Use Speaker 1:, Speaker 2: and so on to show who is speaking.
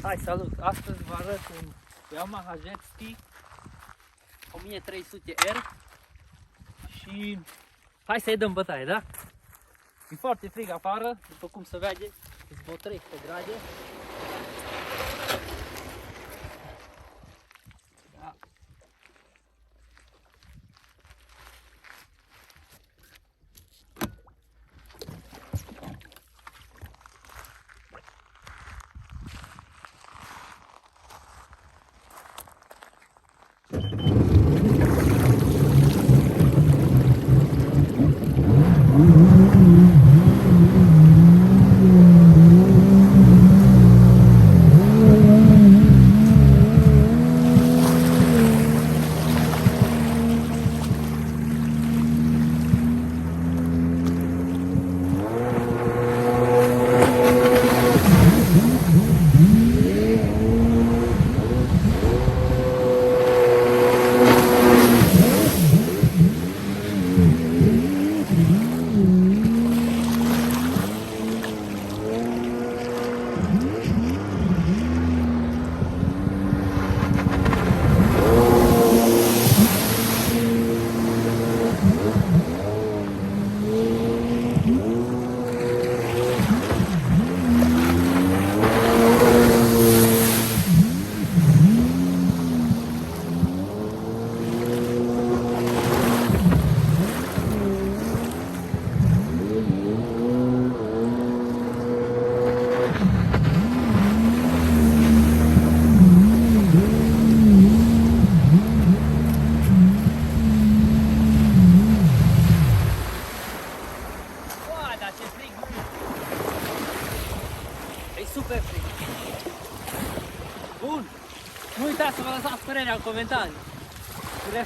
Speaker 1: Hai, salut! Astăzi vă arăt un Yamaha Jetski 1300R și hai să-i dăm bătaie, da? E foarte frig afară, după cum se vede, sunt vreo 300 grade. Da. E super frig. Bun. Nu uitați să vă lăsați părerea în comentarii.